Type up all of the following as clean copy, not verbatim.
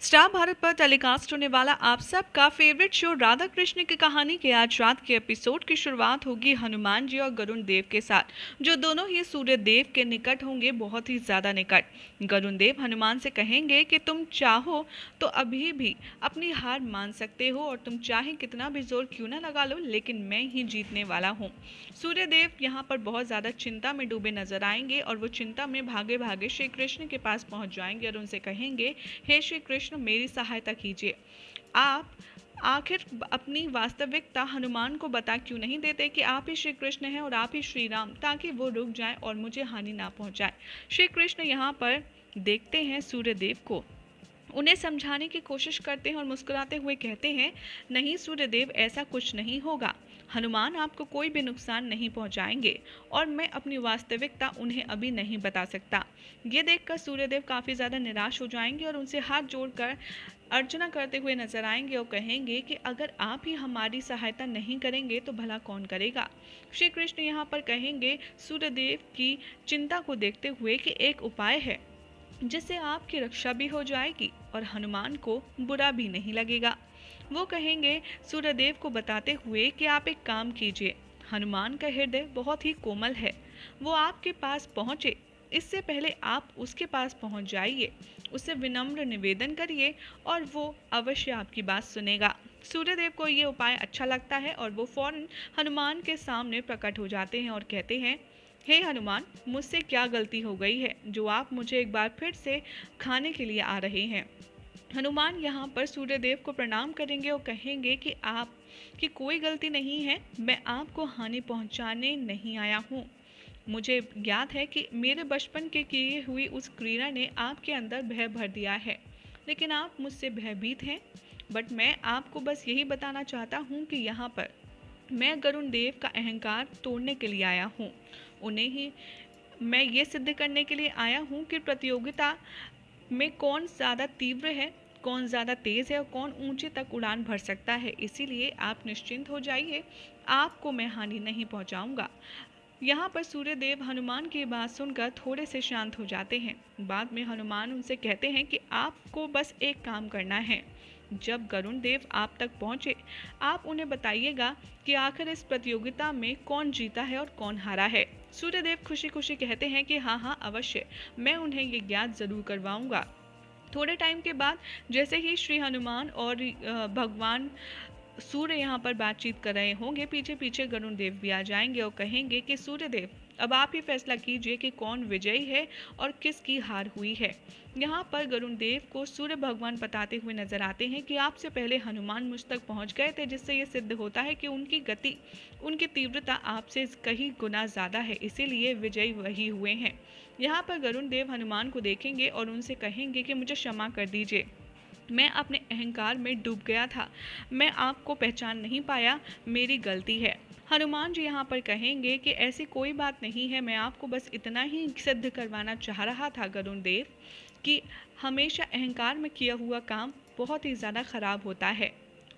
Star Bharat पर telecast होने वाला आप सबका फेवरेट शो राधा कृष्ण की कहानी के आज रात के एपिसोड की शुरुआत होगी हनुमान जी और गरुण देव के साथ, जो दोनों ही सूर्य देव के निकट होंगे, बहुत ही ज्यादा निकट। गरुण देव हनुमान से कहेंगे कि तुम चाहो तो अभी भी अपनी हार मान सकते हो और तुम चाहे कितना भी जोर क्यों ना लगा लो, लेकिन मैं ही जीतने वाला हूँ। सूर्य देव यहाँ पर बहुत ज्यादा चिंता में डूबे नजर आएंगे और वो चिंता में भागे भागे श्री कृष्ण के पास पहुंच जाएंगे और उनसे कहेंगे, हे श्री कृष्ण, मेरी सहायता कीजिए। आप आखिर अपनी वास्तविकता हनुमान को बता क्यों नहीं देते कि आप ही श्री कृष्ण हैं और आप ही श्री राम, ताकि वो रुक जाएं और मुझे हानि ना पहुंचाए। श्री कृष्ण यहाँ पर देखते हैं सूर्य देव को, उन्हें समझाने की कोशिश करते हैं और मुस्कुराते हुए कहते हैं, नहीं सूर्यदेव, ऐसा कुछ नहीं होगा। हनुमान आपको कोई भी नुकसान नहीं पहुंचाएंगे और मैं अपनी वास्तविकता उन्हें अभी नहीं बता सकता। ये देखकर सूर्यदेव काफ़ी ज़्यादा निराश हो जाएंगे और उनसे हाथ जोड़कर अर्चना करते हुए नजर आएंगे और कहेंगे कि अगर आप ही हमारी सहायता नहीं करेंगे तो भला कौन करेगा। श्री कृष्ण यहाँ पर कहेंगे सूर्यदेव की चिंता को देखते हुए कि एक उपाय है जिससे आपकी रक्षा भी हो जाएगी और हनुमान को बुरा भी नहीं लगेगा। वो कहेंगे सूर्यदेव को बताते हुए कि आप एक काम कीजिए, हनुमान का हृदय बहुत ही कोमल है, वो आपके पास पहुँचे इससे पहले आप उसके पहुंच पहुँच जाइए, उससे विनम्र निवेदन करिए और वो अवश्य आपकी बात सुनेगा। सूर्यदेव को ये उपाय अच्छा लगता है और वो फौरन हनुमान के सामने प्रकट हो जाते हैं और कहते हैं, हे हनुमान, मुझसे क्या गलती हो गई है जो आप मुझे एक बार फिर से खाने के लिए आ रहे हैं। हनुमान यहाँ पर सूर्यदेव को प्रणाम करेंगे और कहेंगे कि आप की कोई गलती नहीं है, मैं आपको हानि पहुँचाने नहीं आया हूँ। मुझे ज्ञात है कि मेरे बचपन के किए हुई उस क्रीड़ा ने आपके अंदर भय भर दिया है, लेकिन आप मुझसे भयभीत हैं। बट मैं आपको बस यही बताना चाहता हूँ कि यहाँ पर मैं गरुण देव का अहंकार तोड़ने के लिए आया हूँ। उन्हें ही मैं ये सिद्ध करने के लिए आया हूँ कि प्रतियोगिता में कौन ज़्यादा तीव्र है, कौन ज़्यादा तेज़ है और कौन ऊंचे तक उड़ान भर सकता है। इसीलिए आप निश्चिंत हो जाइए, आपको मैं हानि नहीं पहुँचाऊँगा। यहाँ पर सूर्यदेव हनुमान की बात सुनकर थोड़े से शांत हो जाते हैं। बाद में हनुमान उनसे कहते हैं कि आपको बस एक काम करना है, जब गरुण देव आप तक पहुँचे आप उन्हें बताइएगा कि आखिर इस प्रतियोगिता में कौन जीता है और कौन हारा है। सूर्यदेव खुशी खुशी कहते हैं कि हाँ हाँ अवश्य, मैं उन्हें ये ज्ञात जरूर करवाऊंगा। थोड़े टाइम के बाद जैसे ही श्री हनुमान और भगवान सूर्य यहाँ पर बातचीत कर रहे होंगे, पीछे पीछे गरुण देव भी आ जाएंगे और कहेंगे कि सूर्यदेव, अब आप ही फैसला कीजिए कि कौन विजयी है और किसकी हार हुई है। यहाँ पर गरुण देव को सूर्य भगवान बताते हुए नजर आते हैं कि आपसे पहले हनुमान मुझ तक पहुँच गए थे, जिससे ये सिद्ध होता है कि उनकी गति, उनकी तीव्रता आपसे कहीं गुना ज़्यादा है, इसीलिए विजयी वही हुए हैं। यहाँ पर गरुण देव हनुमान को देखेंगे और उनसे कहेंगे कि मुझे क्षमा कर दीजिए, मैं अपने अहंकार में डूब गया था, मैं आपको पहचान नहीं पाया, मेरी गलती है। हनुमान जी यहाँ पर कहेंगे कि ऐसी कोई बात नहीं है, मैं आपको बस इतना ही सिद्ध करवाना चाह रहा था गरुण देव कि हमेशा अहंकार में किया हुआ काम बहुत ही ज़्यादा ख़राब होता है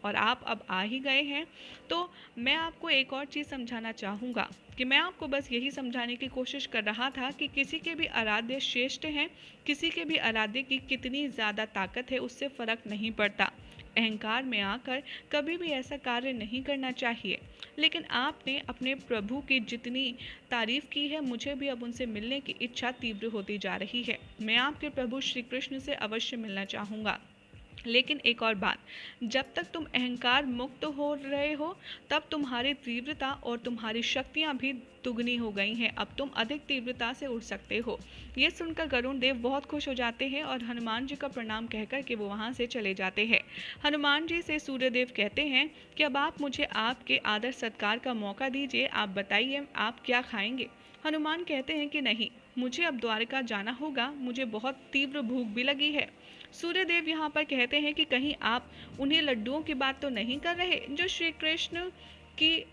और आप अब आ ही गए हैं तो मैं आपको एक और चीज़ समझाना चाहूँगा कि मैं आपको बस यही समझाने की कोशिश कर रहा था कि किसी के भी आराध्य श्रेष्ठ हैं, किसी के भी आराध्य की कितनी ज़्यादा ताकत है उससे फ़र्क नहीं पड़ता। अहंकार में आकर कभी भी ऐसा कार्य नहीं करना चाहिए। लेकिन आपने अपने प्रभु की जितनी तारीफ़ की है, मुझे भी अब उनसे मिलने की इच्छा तीव्र होती जा रही है। मैं आपके प्रभु श्री कृष्ण से अवश्य मिलना चाहूँगा। लेकिन एक और बात, जब तक तुम अहंकार मुक्त हो रहे हो तब तुम्हारी तीव्रता और तुम्हारी शक्तियाँ भी दुगनी हो गई हैं, अब तुम अधिक तीव्रता से उड़ सकते हो। ये सुनकर गरुण देव बहुत खुश हो जाते हैं और हनुमान जी का प्रणाम कहकर के वो वहाँ से चले जाते हैं। हनुमान जी से सूर्यदेव कहते हैं कि अब आप मुझे आपके आदर सत्कार का मौका दीजिए, आप बताइए आप क्या खाएंगे। हनुमान कहते हैं कि नहीं, मुझे अब द्वारका जाना होगा, मुझे बहुत तीव्र भूख भी लगी है। सूर्यदेव यहाँ पर कहते हैं कि कहीं आप उन्हीं लड्डुओं की बात तो नहीं कर रहे जो श्री कृष्ण की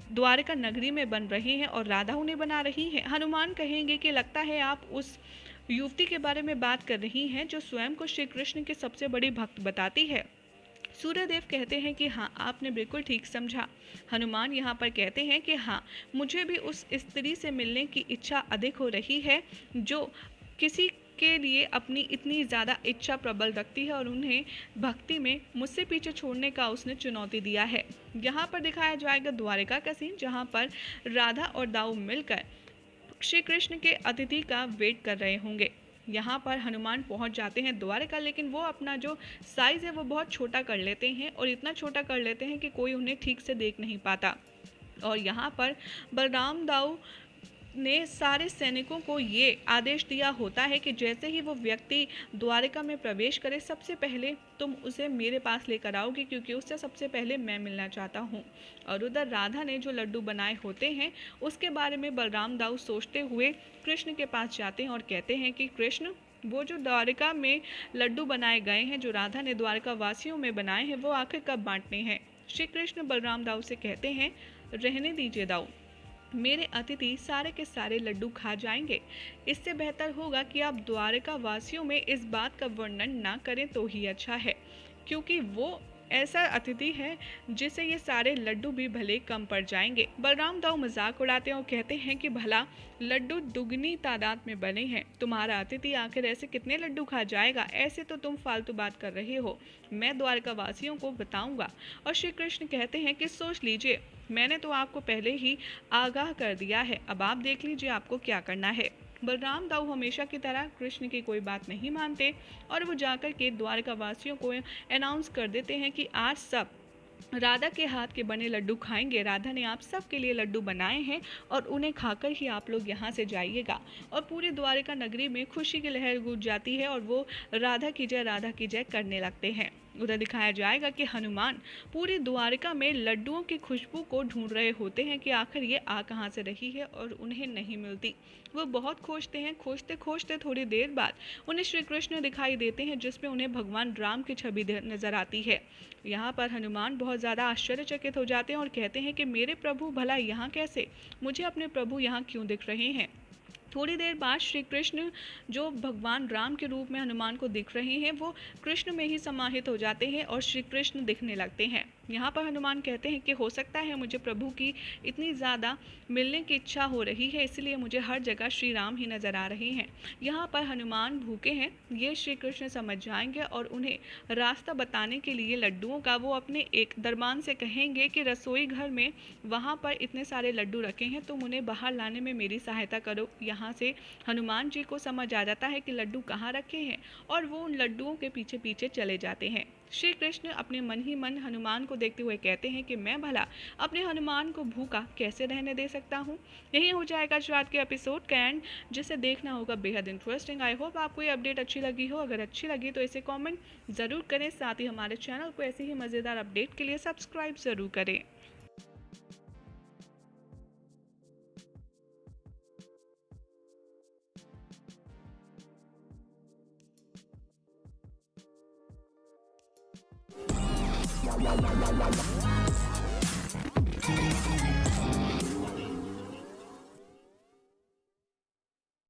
द्वारका नगरी में बन रहे हैं और राधा उन्हें बना रही हैं। हनुमान कहेंगे कि लगता है आप उस युवती के बारे में बात कर रही हैं जो स्वयं को श्री कृष्ण के सबसे बड़ी भक्त बताती है। सूर्यदेव कहते हैं कि हाँ, आपने बिल्कुल ठीक समझा। हनुमान यहाँ पर कहते हैं कि हाँ, मुझे भी उस स्त्री से मिलने की इच्छा अधिक हो रही है जो किसी के लिए अपनी इतनी ज़्यादा इच्छा प्रबल रखती है और उन्हें भक्ति में मुझसे पीछे छोड़ने का उसने चुनौती दिया है। यहाँ पर दिखाया जाएगा द्वारिका का सीन, जहाँ पर राधा और दाऊ मिलकर श्री कृष्ण के अतिथि का वेट कर रहे होंगे। यहाँ पर हनुमान पहुँच जाते हैं द्वारिका, लेकिन वो अपना जो साइज़ है वो बहुत छोटा कर लेते हैं और इतना छोटा कर लेते हैं कि कोई उन्हें ठीक से देख नहीं पाता। और यहाँ पर बलराम दाऊ ने सारे सैनिकों को ये आदेश दिया होता है कि जैसे ही वो व्यक्ति द्वारिका में प्रवेश करे, सबसे पहले तुम उसे मेरे पास लेकर आओगे, क्योंकि उससे सबसे पहले मैं मिलना चाहता हूँ। और उधर राधा ने जो लड्डू बनाए होते हैं उसके बारे में बलराम दाऊ सोचते हुए कृष्ण के पास जाते हैं और कहते हैं कि कृष्ण, वो जो द्वारिका में लड्डू बनाए गए हैं, जो राधा ने द्वारिका वासियों में बनाए हैं, वो आखिर कब बांटने हैं। श्री कृष्ण बलराम दाऊ से कहते हैं, रहने दीजिए दाऊ, मेरे अतिथि सारे के सारे लड्डू खा जाएंगे। इससे बेहतर होगा कि आप द्वारिका वासियों में इस बात का वर्णन ना करें तो ही अच्छा है, क्योंकि वो ऐसा अतिथि है जिसे ये सारे लड्डू भी भले कम पड़ जाएंगे। बलराम दाऊ मजाक उड़ाते हैं और कहते हैं कि भला लड्डू दुगनी तादाद में बने हैं, तुम्हारा अतिथि आखिर ऐसे कितने लड्डू खा जाएगा। ऐसे तो तुम फालतू बात कर रहे हो, मैं द्वारका वासियों को बताऊंगा। और श्री कृष्ण कहते हैं कि सोच लीजिए, मैंने तो आपको पहले ही आगाह कर दिया है, अब आप देख लीजिए आपको क्या करना है। बलराम दाऊ हमेशा की तरह कृष्ण की कोई बात नहीं मानते और वो जाकर के द्वारका वासियों को अनाउंस कर देते हैं कि आज सब राधा के हाथ के बने लड्डू खाएंगे। राधा ने आप सब के लिए लड्डू बनाए हैं और उन्हें खाकर ही आप लोग यहाँ से जाइएगा। और पूरी द्वारिका नगरी में खुशी की लहर गूंज जाती है और वो राधा की जय करने लगते हैं। उधर दिखाया जाएगा कि हनुमान पूरी द्वारिका में लड्डुओं की खुशबू को ढूंढ रहे होते हैं कि आखिर ये आ कहाँ से रही है और उन्हें नहीं मिलती। वो बहुत खोजते हैं, खोजते खोजते थोड़ी देर बाद उन्हें श्री कृष्ण दिखाई देते हैं, जिसमें उन्हें भगवान राम की छवि नजर आती है। यहाँ पर हनुमान बहुत ज़्यादा आश्चर्यचकित हो जाते हैं और कहते हैं कि मेरे प्रभु भला यहाँ कैसे, मुझे अपने प्रभु यहाँ क्यों दिख रहे हैं। थोड़ी देर बाद श्री कृष्ण जो भगवान राम के रूप में हनुमान को दिख रहे हैं, वो कृष्ण में ही समाहित हो जाते हैं और श्री कृष्ण दिखने लगते हैं। यहाँ पर हनुमान कहते हैं कि हो सकता है मुझे प्रभु की इतनी ज़्यादा मिलने की इच्छा हो रही है, इसलिए मुझे हर जगह श्री राम ही नज़र आ रहे हैं। यहाँ पर हनुमान भूखे हैं, ये श्री कृष्ण समझ जाएंगे और उन्हें रास्ता बताने के लिए लड्डुओं का वो अपने एक दरबान से कहेंगे कि रसोई घर में वहाँ पर इतने सारे लड्डू रखे हैं, तुम उन्हें बाहर लाने में मेरी सहायता करो। यहाँ से हनुमान जी को समझ आ जाता है कि लड्डू कहाँ रखे हैं और वो उन लड्डुओं के पीछे पीछे चले जाते हैं। श्री कृष्ण अपने मन ही मन हनुमान को देखते हुए कहते हैं कि मैं भला अपने हनुमान को भूखा कैसे रहने दे सकता हूँ। यही हो जाएगा आज रात के एपिसोड का एंड, जिसे देखना होगा बेहद इंटरेस्टिंग। आई होप आपको ये अपडेट अच्छी लगी हो। अगर अच्छी लगी तो इसे कमेंट ज़रूर करें, साथ ही हमारे चैनल को ऐसे ही मज़ेदार अपडेट के लिए सब्सक्राइब ज़रूर करें।